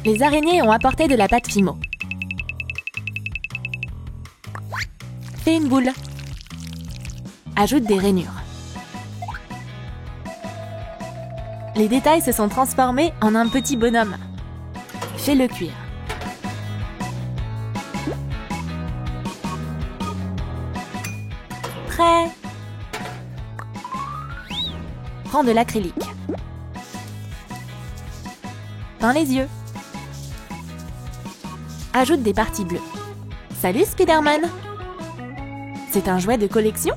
Les araignées ont apporté de la pâte Fimo. Fais une boule. Ajoute des rainures. Les détails se sont transformés en un petit bonhomme. Fais-le cuire. Prêt. Prends de l'acrylique. Peins les yeux. Ajoute des parties bleues. Salut Spider-Man! C'est un jouet de collection?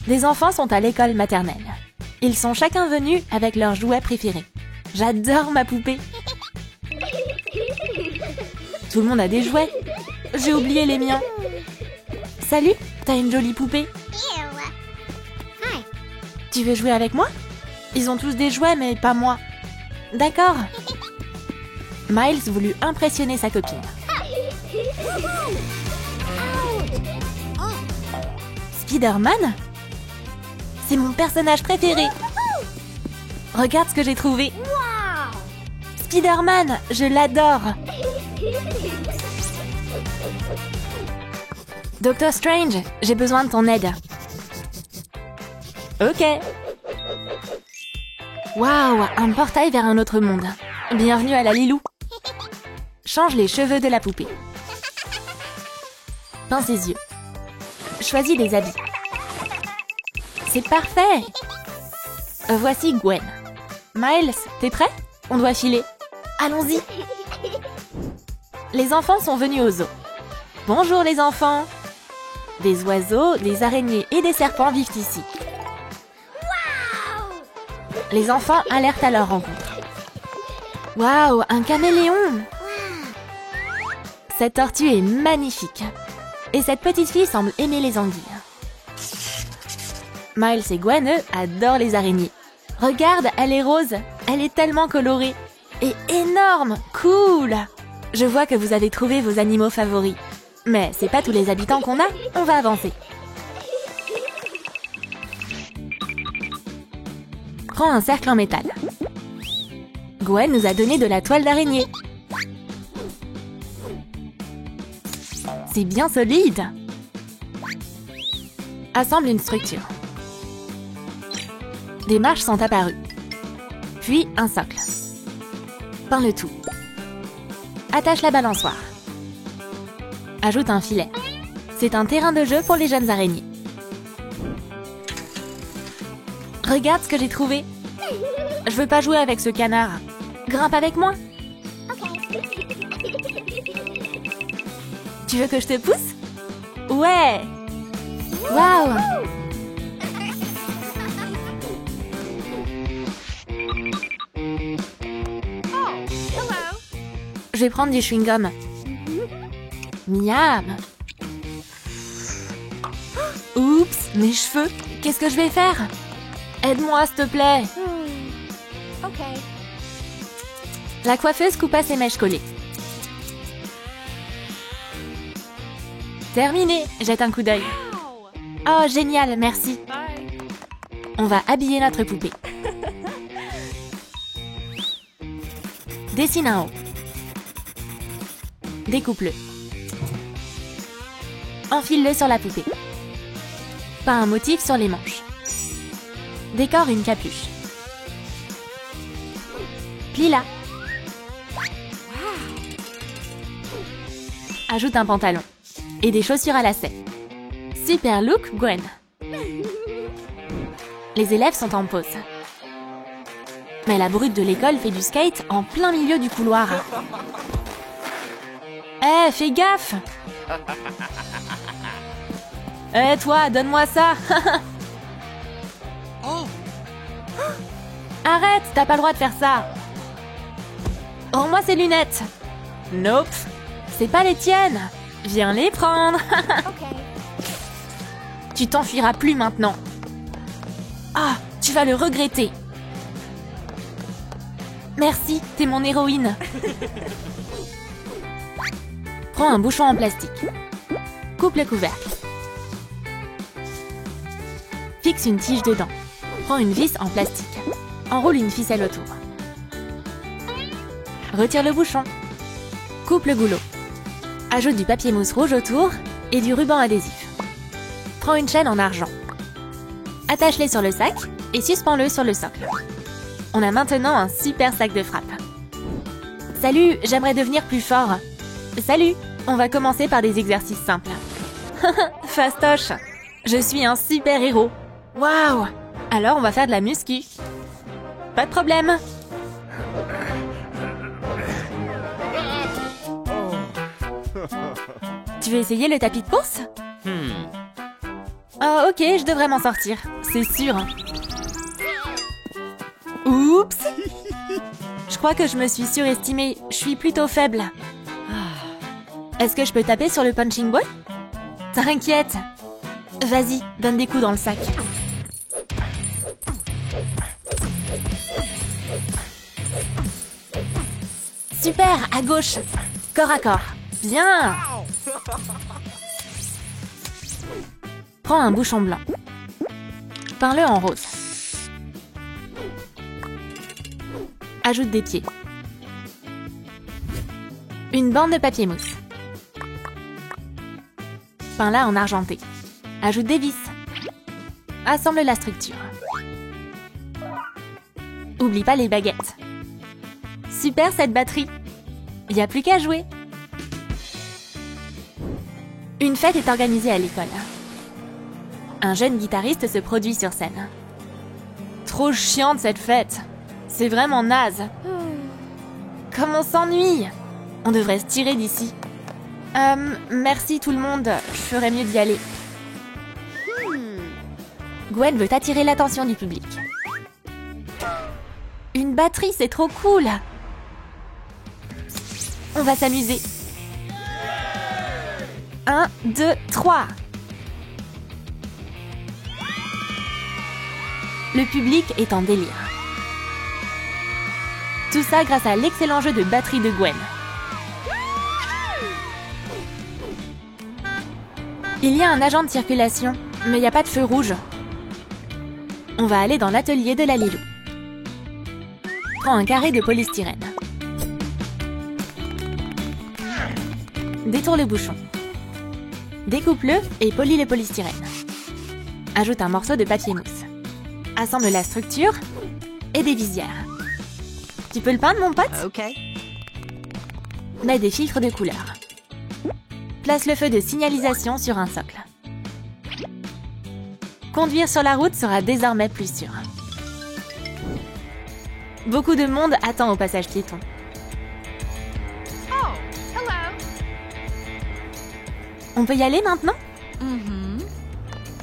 Les enfants sont à l'école maternelle. Ils sont chacun venus avec leur jouet préféré. J'adore ma poupée! Tout le monde a des jouets. J'ai oublié les miens. Salut, t'as une jolie poupée. Tu veux jouer avec moi? Ils ont tous des jouets, mais pas moi. D'accord. Miles voulut impressionner sa copine. Spider-Man? C'est mon personnage préféré. Regarde ce que j'ai trouvé. Spider-Man, je l'adore. Doctor Strange, j'ai besoin de ton aide. Ok. Waouh, un portail vers un autre monde. Bienvenue à la Lilou. Change les cheveux de la poupée. Peins ses yeux. Choisis des habits. C'est parfait. Voici Gwen. Miles, t'es prêt? On doit filer. Allons-y. Les enfants sont venus au zoo. Bonjour les enfants. Des oiseaux, des araignées et des serpents vivent ici. Les enfants alertent à leur rencontre. Waouh, un caméléon! Cette tortue est magnifique. Et cette petite fille semble aimer les anguilles. Miles et Gwen, eux, adorent les araignées. Regarde, elle est rose. Elle est tellement colorée. Et énorme! Cool! Je vois que vous avez trouvé vos animaux favoris. Mais c'est pas tous les habitants qu'on a. On va avancer. Prends un cercle en métal. Gwen nous a donné de la toile d'araignée. C'est bien solide. Assemble une structure. Des marches sont apparues. Puis un socle. Peins le tout. Attache la balançoire. Ajoute un filet. C'est un terrain de jeu pour les jeunes araignées. Regarde ce que j'ai trouvé. Je veux pas jouer avec ce canard. Grimpe avec moi. Tu veux que je te pousse? Ouais. Waouh. Je vais prendre du chewing-gum. Miam. Oups, mes cheveux. Qu'est-ce que je vais faire? Aide-moi, s'il te plaît. La coiffeuse coupa ses mèches collées. Terminé. Jette un coup d'œil. Oh, génial, merci. On va habiller notre poupée. Dessine un haut. Découpe-le. Enfile-le sur la poupée. Peins un motif sur les manches. Décore une capuche. Plie-la. Ajoute un pantalon. Et des chaussures à lacets. Super look, Gwen. Les élèves sont en pause. Mais la brute de l'école fait du skate en plein milieu du couloir. Eh, fais gaffe! Eh, toi, donne-moi ça! Arrête, t'as pas le droit de faire ça! Rends-moi ces lunettes! Nope! C'est pas les tiennes! Viens les prendre! Tu t'enfuiras plus maintenant! Ah, tu vas le regretter! Merci, t'es mon héroïne! Prends un bouchon en plastique. Coupe le couvercle. Fixe une tige dedans. Prends une vis en plastique. Enroule une ficelle autour. Retire le bouchon. Coupe le goulot. Ajoute du papier mousse rouge autour et du ruban adhésif. Prends une chaîne en argent. Attache-les sur le sac et suspends-le sur le socle. On a maintenant un super sac de frappe. Salut, j'aimerais devenir plus fort. Salut, on va commencer par des exercices simples. Fastoche, je suis un super héros. Waouh! Alors on va faire de la muscu. Pas de problème. Tu veux essayer le tapis de course? Oh, ok, je devrais m'en sortir. C'est sûr. Oups! Je crois que je me suis surestimée. Je suis plutôt faible. Est-ce que je peux taper sur le punching ball? T'inquiète. Vas-y, donne des coups dans le sac. Super, à gauche. Corps à corps. Bien. Prends un bouchon blanc. Peins-le en rose. Ajoute des pieds. Une bande de papier mousse. Peins-la en argenté. Ajoute des vis. Assemble la structure. Oublie pas les baguettes. Super cette batterie. Il n'y a plus qu'à jouer. Une fête est organisée à l'école. Un jeune guitariste se produit sur scène. Trop chiante cette fête. C'est vraiment naze. Comme on s'ennuie. On devrait se tirer d'ici. Merci tout le monde. Je ferais mieux d'y aller. Gwen veut attirer l'attention du public. Une batterie, c'est trop cool. On va s'amuser. 1, 2, 3. Le public est en délire. Tout ça grâce à l'excellent jeu de batterie de Gwen. Il y a un agent de circulation, mais il n'y a pas de feu rouge. On va aller dans l'atelier de la Lilou. Prends un carré de polystyrène. Détourne le bouchon. Découpe-le et polis le polystyrène. Ajoute un morceau de papier mousse. Assemble la structure et des visières. Tu peux le peindre, mon pote? Ok. Mets des filtres de couleur. Place le feu de signalisation sur un socle. Conduire sur la route sera désormais plus sûr. Beaucoup de monde attend au passage piéton. Oh, hello. On peut y aller maintenant?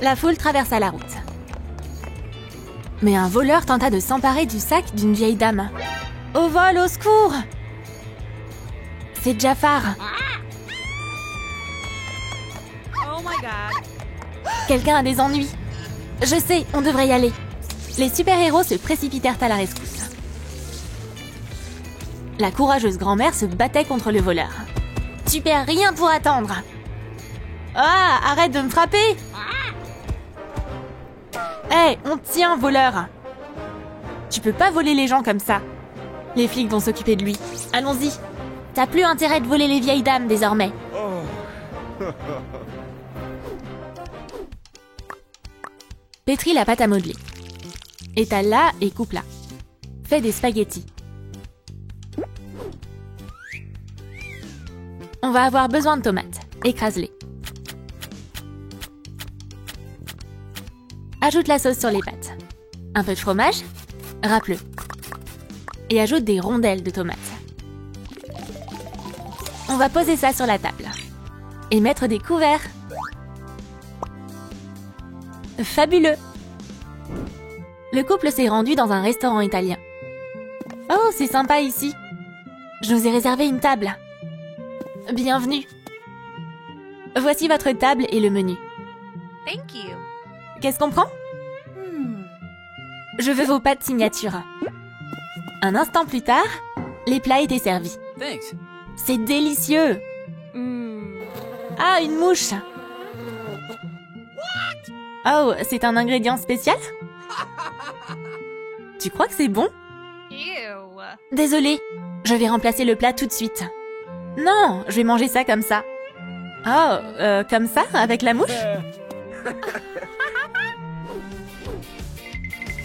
La foule traversa la route. Mais un voleur tenta de s'emparer du sac d'une vieille dame. Au vol, au secours! C'est Jafar. Oh my god. Quelqu'un a des ennuis. Je sais, on devrait y aller. Les super-héros se précipitèrent à la rescousse. La courageuse grand-mère se battait contre le voleur. Tu perds rien pour attendre. Ah, arrête de me frapper! Hé, on te tient, voleur! Tu peux pas voler les gens comme ça. Les flics vont s'occuper de lui. Allons-y. T'as plus intérêt de voler les vieilles dames désormais. Pétris la pâte à modeler. Étale-la et coupe-la. Fais des spaghettis. On va avoir besoin de tomates. Écrase-les. Ajoute la sauce sur les pâtes. Un peu de fromage. Râpe-le. Et ajoute des rondelles de tomates. On va poser ça sur la table. Et mettre des couverts. Fabuleux! Le couple s'est rendu dans un restaurant italien. Oh, c'est sympa ici. Je vous ai réservé une table. Bienvenue. Voici votre table et le menu. Thank you. Qu'est-ce qu'on prend? Je veux vos pâtes signature. Un instant plus tard, les plats étaient servis. Thanks. C'est délicieux! Ah, une mouche! Oh, c'est un ingrédient spécial? Tu crois que c'est bon? Ew. Désolée, Je vais remplacer le plat tout de suite. Non, je vais manger ça comme ça. Oh, comme ça, avec la mouche?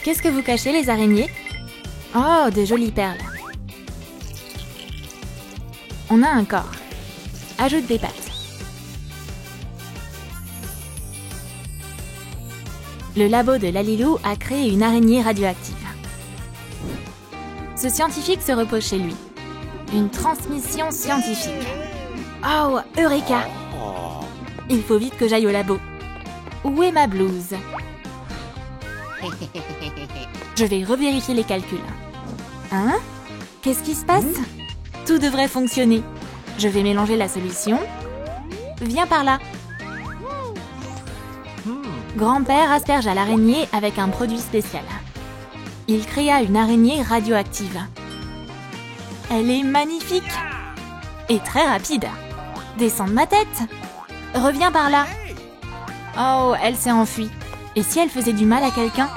Qu'est-ce que vous cachez, les araignées? Oh, de jolies perles. On a un corps. Ajoute des pattes. Le labo de Lalilou a créé une araignée radioactive. Ce scientifique se repose chez lui. Une transmission scientifique. Oh, Eureka! Il faut vite que j'aille au labo. Où est ma blouse? Je vais revérifier les calculs. Hein? Qu'est-ce qui se passe? Tout devrait fonctionner. Je vais mélanger la solution. Viens par là. Grand-père aspergea l'araignée avec un produit spécial. Il créa une araignée radioactive. Elle est magnifique et très rapide. Descends de ma tête. Reviens par là. Oh, elle s'est enfuie. Et si elle faisait du mal à quelqu'un?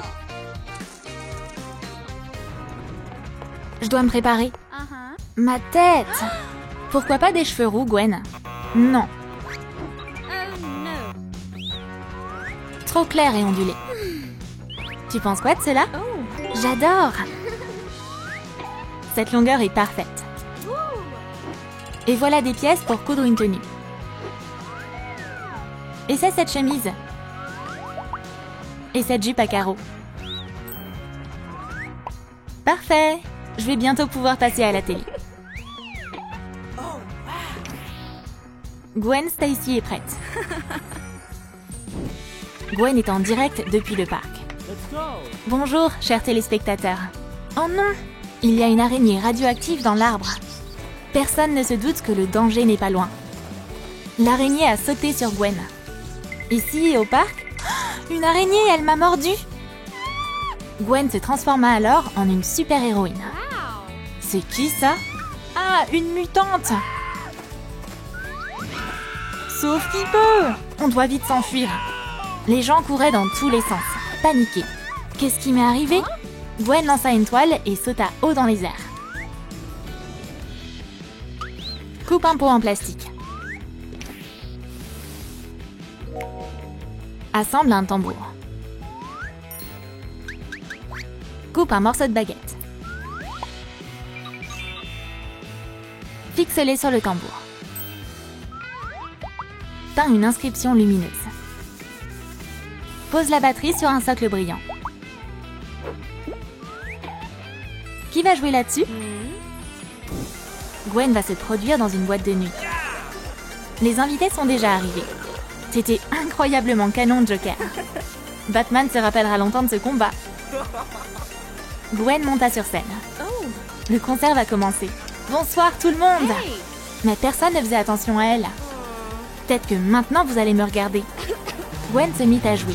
Je dois me préparer. Ma tête. Pourquoi pas des cheveux roux, Gwen? Non. Trop clair et ondulé. Tu penses quoi de cela? J'adore. Cette longueur est parfaite. Et voilà des pièces pour coudre une tenue. Et c'est cette chemise. Et cette jupe à carreaux. Parfait. Je vais bientôt pouvoir passer à la télé. Gwen Stacy est prête. Gwen est en direct depuis le parc. Bonjour, chers téléspectateurs. Oh non! Il y a une araignée radioactive dans l'arbre. Personne ne se doute que le danger n'est pas loin. L'araignée a sauté sur Gwen. Ici, au parc, une araignée, elle m'a mordu. Gwen se transforma alors en une super-héroïne. C'est qui ça? Ah, une mutante! Sauf qui peut! On doit vite s'enfuir. Les gens couraient dans tous les sens, paniqués. Qu'est-ce qui m'est arrivé? Gwen lança une toile et sauta haut dans les airs. Coupe un pot en plastique. Assemble un tambour. Coupe un morceau de baguette. Fixe-les sur le tambour. Peins une inscription lumineuse. Pose la batterie sur un socle brillant. Qui va jouer là-dessus? Gwen va se produire dans une boîte de nuit. Les invités sont déjà arrivés. C'était incroyablement canon, Joker. Batman se rappellera longtemps de ce combat. Gwen monta sur scène. Le concert va commencer. Bonsoir tout le monde! Mais personne ne faisait attention à elle. Peut-être que maintenant vous allez me regarder. Gwen se mit à jouer.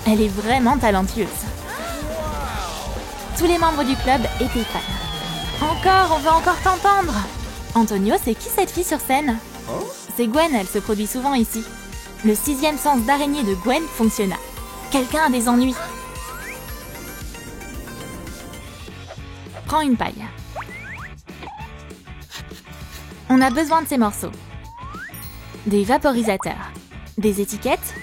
Elle est vraiment talentueuse. Tous les membres du club étaient fans. Encore, on veut encore t'entendre! Antonio, c'est qui cette fille sur scène? C'est Gwen, elle se produit souvent ici. Le 6e sens d'araignée de Gwen fonctionna. Quelqu'un a des ennuis. Prends une paille. On a besoin de ces morceaux. Des vaporisateurs. Des étiquettes.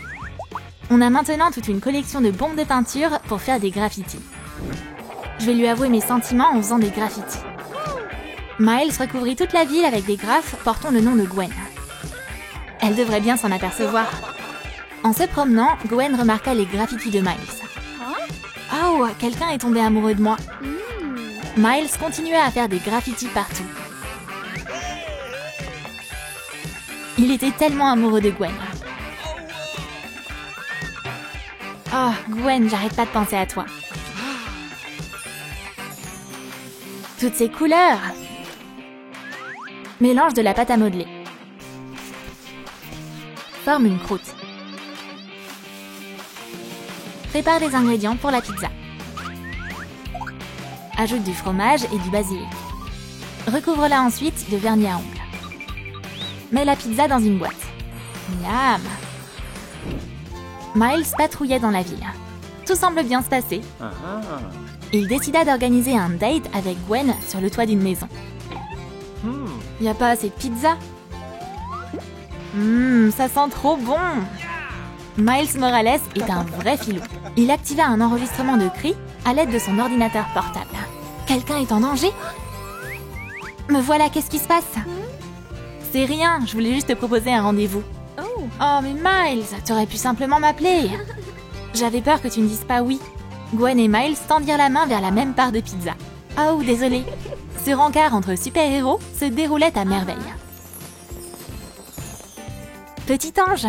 On a maintenant toute une collection de bombes de peinture pour faire des graffitis. Je vais lui avouer mes sentiments en faisant des graffitis. Miles recouvrit toute la ville avec des graphes portant le nom de Gwen. Elle devrait bien s'en apercevoir. En se promenant, Gwen remarqua les graffitis de Miles. Oh, quelqu'un est tombé amoureux de moi. Miles continua à faire des graffitis partout. Il était tellement amoureux de Gwen. Oh, Gwen, j'arrête pas de penser à toi. Toutes ces couleurs. Mélange de la pâte à modeler. Forme une croûte. Prépare les ingrédients pour la pizza. Ajoute du fromage et du basilic. Recouvre-la ensuite de vernis à ongles. Mets la pizza dans une boîte. Miam! Miles patrouillait dans la ville. Tout semble bien se passer. Il décida d'organiser un date avec Gwen sur le toit d'une maison. Y a pas assez de pizza? Ça sent trop bon! Miles Morales est un vrai filou. Il activa un enregistrement de cris à l'aide de son ordinateur portable. Quelqu'un est en danger? Me voilà, qu'est-ce qui se passe? C'est rien, je voulais juste te proposer un rendez-vous. Oh mais Miles, tu aurais pu simplement m'appeler. J'avais peur que tu ne dises pas oui. Gwen et Miles tendirent la main vers la même part de pizza. Oh, désolé. Ce rencard entre super-héros se déroulait à merveille. Petit ange.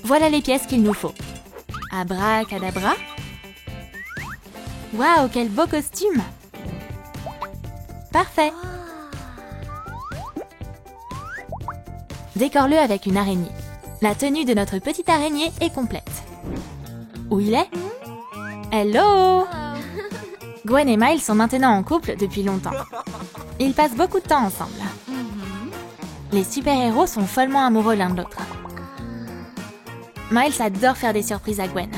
Voilà les pièces qu'il nous faut. Abracadabra. Waouh, quel beau costume! Parfait! Décore-le avec une araignée. La tenue de notre petite araignée est complète. Où il est? Hello! Gwen et Miles sont maintenant en couple depuis longtemps. Ils passent beaucoup de temps ensemble. Les super-héros sont follement amoureux l'un de l'autre. Miles adore faire des surprises à Gwen.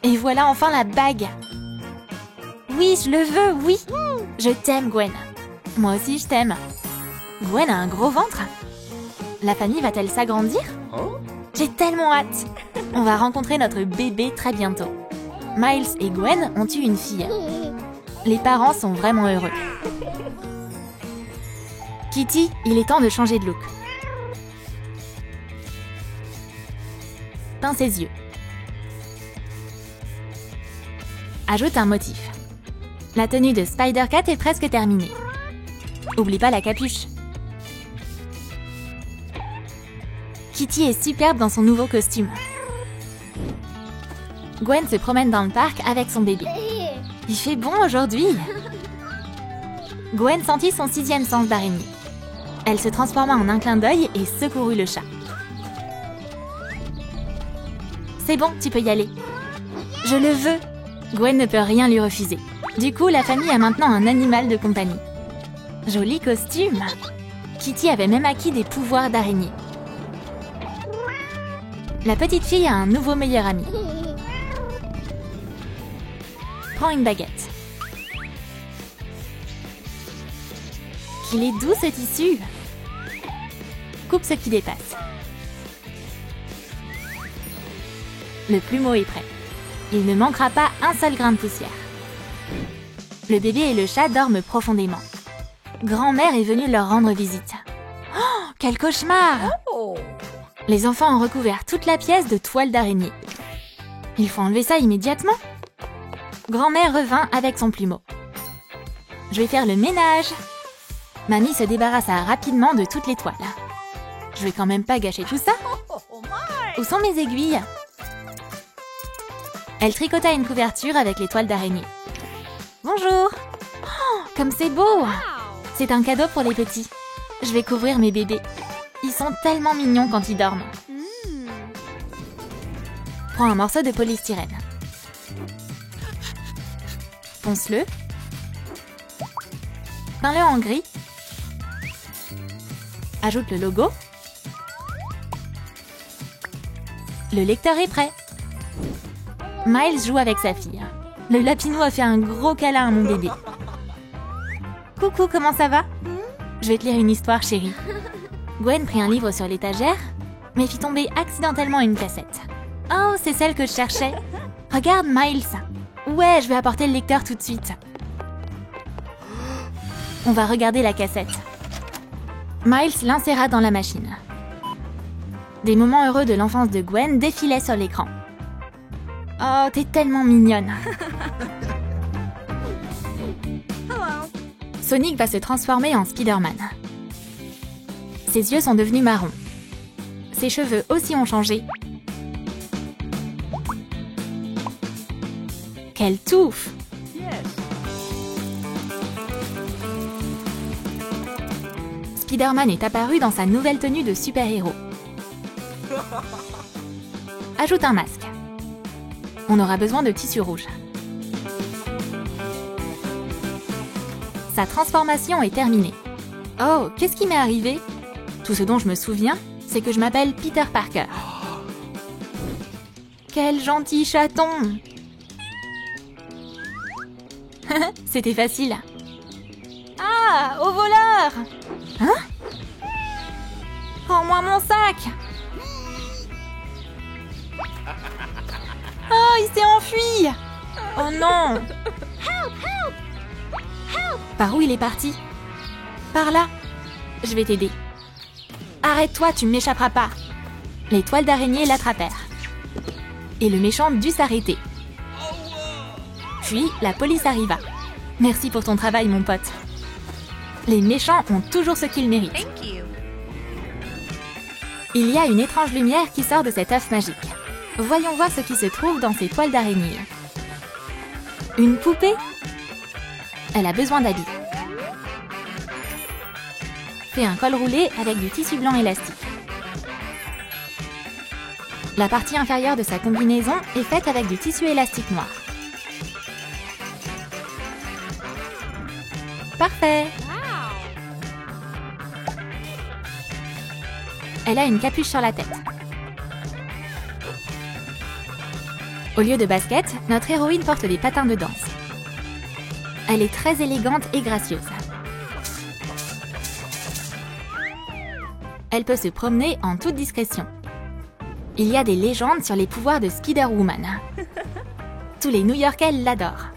Et voilà enfin la bague. Oui, je le veux, oui. Je t'aime, Gwen. Moi aussi, je t'aime. Gwen a un gros ventre. La famille va-t-elle s'agrandir? J'ai tellement hâte. On va rencontrer notre bébé très bientôt. Miles et Gwen ont eu une fille. Les parents sont vraiment heureux. Kitty, il est temps de changer de look. Peins ses yeux. Ajoute un motif. La tenue de Spider-Cat est presque terminée. Oublie pas la capuche. Kitty est superbe dans son nouveau costume. Gwen se promène dans le parc avec son bébé. Il fait bon aujourd'hui. Gwen sentit son 6e sens d'araignée. Elle se transforma en un clin d'œil et secourut le chat. C'est bon, tu peux y aller. Je le veux. Gwen ne peut rien lui refuser. Du coup, la famille a maintenant un animal de compagnie. Joli costume. Kitty avait même acquis des pouvoirs d'araignée. La petite fille a un nouveau meilleur ami. Prends une baguette. Qu'il est doux ce tissu. Coupe ce qui dépasse. Le plumeau est prêt. Il ne manquera pas un seul grain de poussière. Le bébé et le chat dorment profondément. Grand-mère est venue leur rendre visite. Oh, quel cauchemar! Les enfants ont recouvert toute la pièce de toile d'araignée. Il faut enlever ça immédiatement. Grand-mère revint avec son plumeau. Je vais faire le ménage. Mamie se débarrassa rapidement de toutes les toiles. Je vais quand même pas gâcher tout ça. Où sont mes aiguilles? Elle tricota une couverture avec les toiles d'araignée. Bonjour! Oh, comme c'est beau! C'est un cadeau pour les petits. Je vais couvrir mes bébés. Ils sont tellement mignons quand ils dorment. Prends un morceau de polystyrène. Ponce-le. Peins-le en gris. Ajoute le logo. Le lecteur est prêt. Miles joue avec sa fille. Le lapinou a fait un gros câlin à mon bébé. Coucou, comment ça va? Je vais te lire une histoire, chérie. Gwen prit un livre sur l'étagère, mais fit tomber accidentellement une cassette. Oh, c'est celle que je cherchais. Regarde, Miles. Ouais, je vais apporter le lecteur tout de suite. On va regarder la cassette. Miles l'inséra dans la machine. Des moments heureux de l'enfance de Gwen défilaient sur l'écran. Oh, t'es tellement mignonne. Sonic va se transformer en Spider-Man. Ses yeux sont devenus marrons. Ses cheveux aussi ont changé. Quelle touffe! Spider-Man est apparu dans sa nouvelle tenue de super-héros. Ajoute un masque. On aura besoin de tissu rouge. Sa transformation est terminée. Oh, qu'est-ce qui m'est arrivé? Tout ce dont je me souviens, c'est que je m'appelle Peter Parker. Quel gentil chaton! C'était facile. Ah, au voleur! Hein? Rends-moi mon sac! Oh, il s'est enfui! Oh non! Par où il est parti? Par là? Je vais t'aider. Arrête-toi, tu ne m'échapperas pas. Les toiles d'araignée l'attrapèrent. Et le méchant dut s'arrêter. Puis, la police arriva. Merci pour ton travail, mon pote. Les méchants ont toujours ce qu'ils méritent. Thank you. Il y a une étrange lumière qui sort de cet œuf magique. Voyons voir ce qui se trouve dans ces toiles d'araignée. Une poupée? Elle a besoin d'habits. Fais un col roulé avec du tissu blanc élastique. La partie inférieure de sa combinaison est faite avec du tissu élastique noir. Parfait! Wow. Elle a une capuche sur la tête. Au lieu de baskets, notre héroïne porte des patins de danse. Elle est très élégante et gracieuse. Elle peut se promener en toute discrétion. Il y a des légendes sur les pouvoirs de Spider-Woman. Tous les New-Yorkais l'adorent.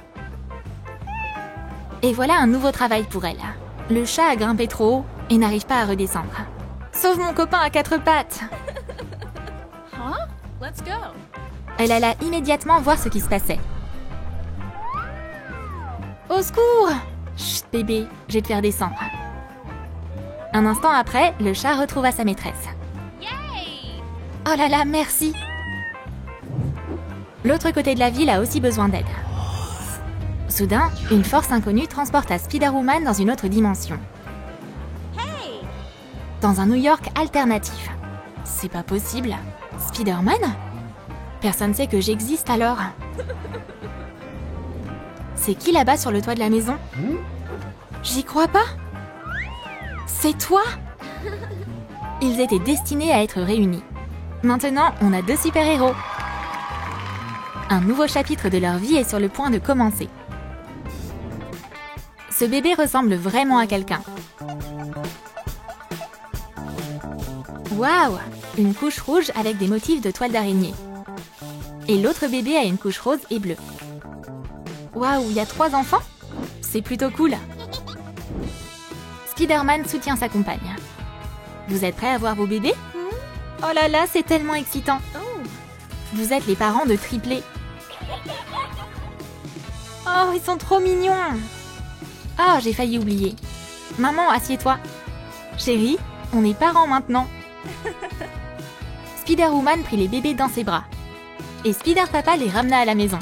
Et voilà un nouveau travail pour elle. Le chat a grimpé trop haut et n'arrive pas à redescendre. Sauve mon copain à quatre pattes! Huh? Let's go. Elle alla immédiatement voir ce qui se passait. Au secours! Chut, bébé, je vais te faire descendre. Un instant après, le chat retrouva sa maîtresse. Yay! Oh là là, merci! L'autre côté de la ville a aussi besoin d'aide. Soudain, une force inconnue transporta Spider-Woman dans une autre dimension. Hey! Dans un New York alternatif. C'est pas possible. Spider-Man? Personne sait que j'existe alors. C'est qui là-bas sur le toit de la maison? J'y crois pas. C'est toi? Ils étaient destinés à être réunis. Maintenant, on a deux super-héros. Un nouveau chapitre de leur vie est sur le point de commencer. Ce bébé ressemble vraiment à quelqu'un. Waouh! Une couche rouge avec des motifs de toile d'araignée. Et l'autre bébé a une couche rose et bleue. Waouh, il y a 3 enfants? C'est plutôt cool. Spider-Man soutient sa compagne. Vous êtes prêts à voir vos bébés? Oh là là, c'est tellement excitant. Vous êtes les parents de triplés. Oh, ils sont trop mignons. Oh, j'ai failli oublier. Maman, assieds-toi. Chérie, on est parents maintenant. Spider-Woman prit les bébés dans ses bras. Et Spider-Papa les ramena à la maison.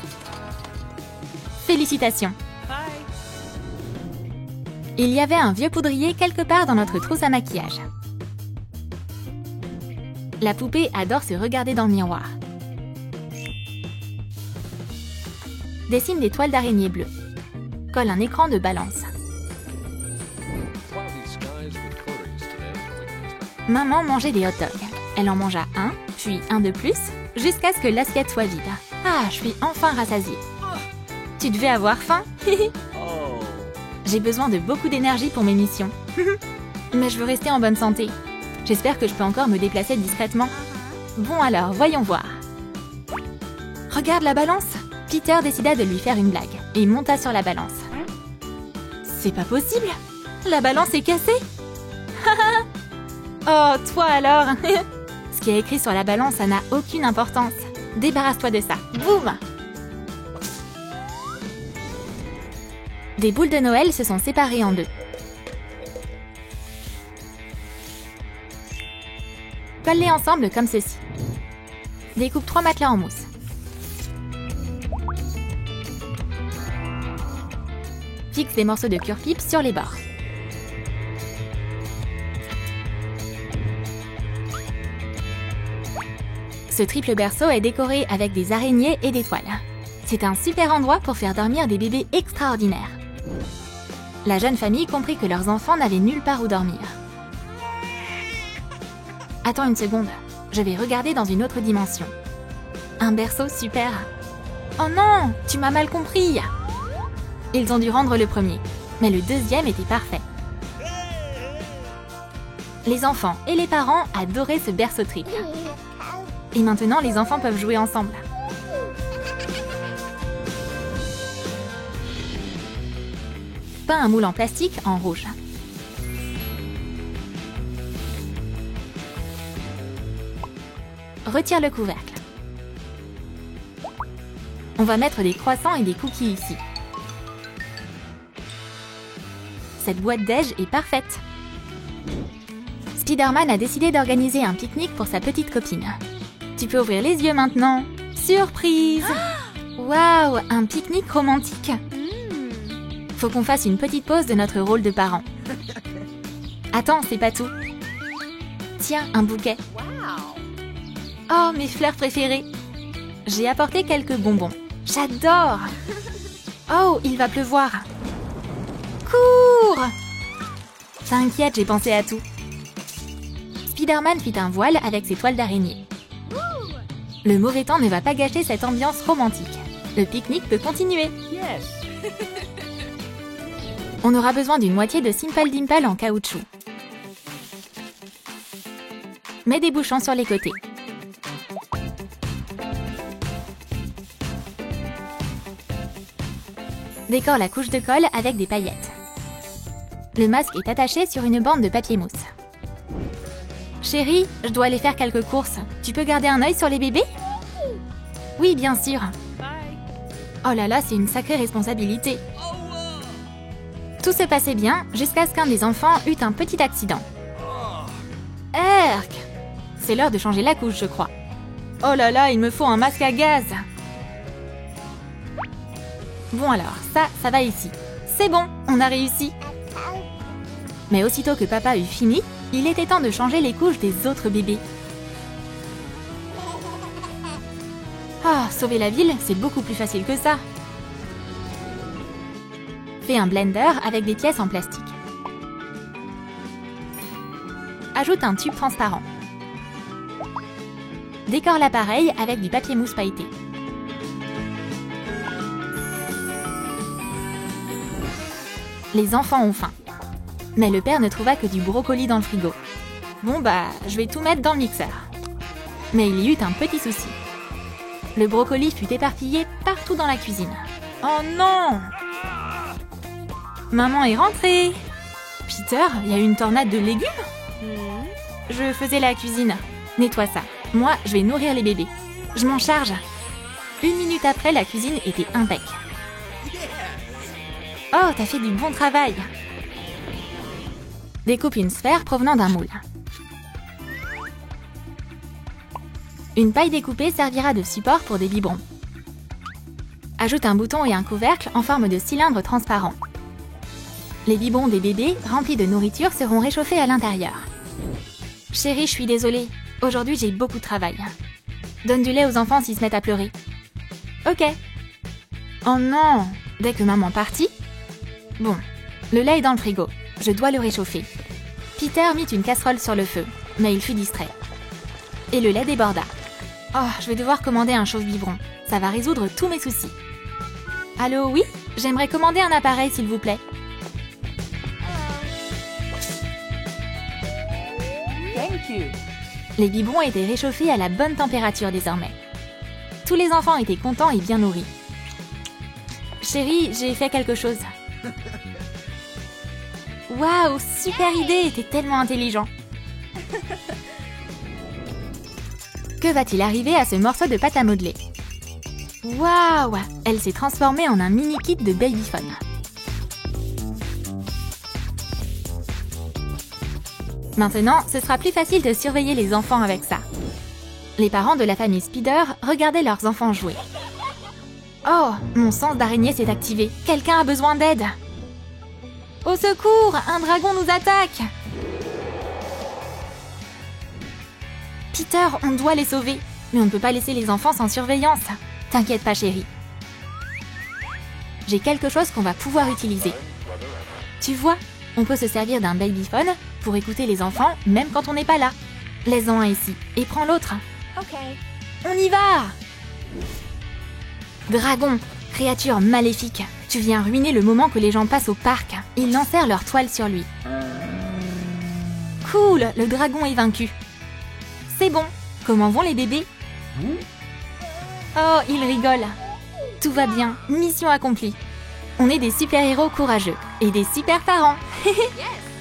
Félicitations. Bye. Il y avait un vieux poudrier quelque part dans notre trousse à maquillage. La poupée adore se regarder dans le miroir. Dessine des toiles d'araignée bleues. Colle un écran de balance. Maman mangeait des hot dogs. Elle en mangea un, puis un de plus, jusqu'à ce que l'assiette soit vide. Ah, je suis enfin rassasiée. Tu devais avoir faim. J'ai besoin de beaucoup d'énergie pour mes missions. Mais je veux rester en bonne santé. J'espère que je peux encore me déplacer discrètement. Bon alors, voyons voir. Regarde la balance. Peter décida de lui faire une blague et monta sur la balance. C'est pas possible. La balance est cassée. Oh, toi alors. Ce qui est écrit sur la balance, ça n'a aucune importance. Débarrasse-toi de ça. Boum! Des boules de Noël se sont séparées en deux. Colle-les ensemble comme ceci. Découpe 3 matelas en mousse. Fixe des morceaux de cure-pipe sur les bords. Ce triple berceau est décoré avec des araignées et des toiles. C'est un super endroit pour faire dormir des bébés extraordinaires. La jeune famille comprit que leurs enfants n'avaient nulle part où dormir. Attends une seconde, je vais regarder dans une autre dimension. Un berceau super. Oh non, tu m'as mal compris. Ils ont dû rendre le premier, mais le deuxième était parfait. Les enfants et les parents adoraient ce berceau trip. Et maintenant, les enfants peuvent jouer ensemble. Peins un moule en plastique en rouge. Retire le couvercle. On va mettre des croissants et des cookies ici. Cette boîte déj est parfaite. Spider-Man a décidé d'organiser un pique-nique pour sa petite copine. Tu peux ouvrir les yeux maintenant. Surprise! Waouh, un pique-nique romantique. Faut qu'on fasse une petite pause de notre rôle de parent. Attends, c'est pas tout. Tiens, un bouquet. Oh, mes fleurs préférées. J'ai apporté quelques bonbons. J'adore. Oh, il va pleuvoir. Cours! T'inquiète, j'ai pensé à tout. Spider-Man fit un voile avec ses toiles d'araignée. Le mauvais temps ne va pas gâcher cette ambiance romantique. Le pique-nique peut continuer. On aura besoin d'une moitié de Simple Dimple en caoutchouc. Mets des bouchons sur les côtés. Décore la couche de colle avec des paillettes. Le masque est attaché sur une bande de papier mousse. Chérie, je dois aller faire quelques courses. Tu peux garder un œil sur les bébés? Oui, bien sûr. Oh là là, c'est une sacrée responsabilité. Tout se passait bien jusqu'à ce qu'un des enfants eut un petit accident. Erk! C'est l'heure de changer la couche, je crois. Oh là là, il me faut un masque à gaz. Bon alors, ça va ici. C'est bon, on a réussi. Mais aussitôt que papa eut fini, il était temps de changer les couches des autres bébés. Ah, sauver la ville, c'est beaucoup plus facile que ça. Fais un blender avec des pièces en plastique. Ajoute un tube transparent. Décore l'appareil avec du papier mousse pailleté. Les enfants ont faim. Mais le père ne trouva que du brocoli dans le frigo. Bon bah, je vais tout mettre dans le mixeur. Mais il y eut un petit souci. Le brocoli fut éparpillé partout dans la cuisine. Oh non! Maman est rentrée! Peter, il y a eu une tornade de légumes? Je faisais la cuisine. Nettoie ça. Moi, je vais nourrir les bébés. Je m'en charge. 1 minute après, la cuisine était impec. Oh, t'as fait du bon travail! Découpe une sphère provenant d'un moule. Une paille découpée servira de support pour des biberons. Ajoute un bouton et un couvercle en forme de cylindre transparent. Les biberons des bébés remplis de nourriture seront réchauffés à l'intérieur. Chérie, je suis désolée. Aujourd'hui, j'ai beaucoup de travail. Donne du lait aux enfants s'ils se mettent à pleurer. Ok. Oh non! Dès que maman partit... Bon, le lait est dans le frigo. Je dois le réchauffer. Peter mit une casserole sur le feu, mais il fut distrait. Et le lait déborda. Oh, je vais devoir commander un chauffe-biberon. Ça va résoudre tous mes soucis. Allô, oui? J'aimerais commander un appareil, s'il vous plaît. Thank you. Les biberons étaient réchauffés à la bonne température désormais. Tous les enfants étaient contents et bien nourris. Chérie, j'ai fait quelque chose. Waouh, super idée, t'es tellement intelligent. Que va-t-il arriver à ce morceau de pâte à modeler? Waouh, elle s'est transformée en un mini kit de babyphone. Maintenant, ce sera plus facile de surveiller les enfants avec ça. Les parents de la famille Spider regardaient leurs enfants jouer. Oh, mon sens d'araignée s'est activé. Quelqu'un a besoin d'aide. Au secours, un dragon nous attaque. Peter, on doit les sauver. Mais on ne peut pas laisser les enfants sans surveillance. T'inquiète pas, chérie. J'ai quelque chose qu'on va pouvoir utiliser. Tu vois, on peut se servir d'un babyphone pour écouter les enfants même quand on n'est pas là. Laisse-en un ici et prends l'autre. Okay. On y va! Dragon, créature maléfique, Tu viens ruiner le moment que les gens passent au parc. Ils lancèrent leur toile sur lui. Cool, le dragon est vaincu. C'est bon. Comment vont les bébés? Oh, ils rigolent. Tout va bien, mission accomplie. On est des super-héros courageux et des super parents. Yes!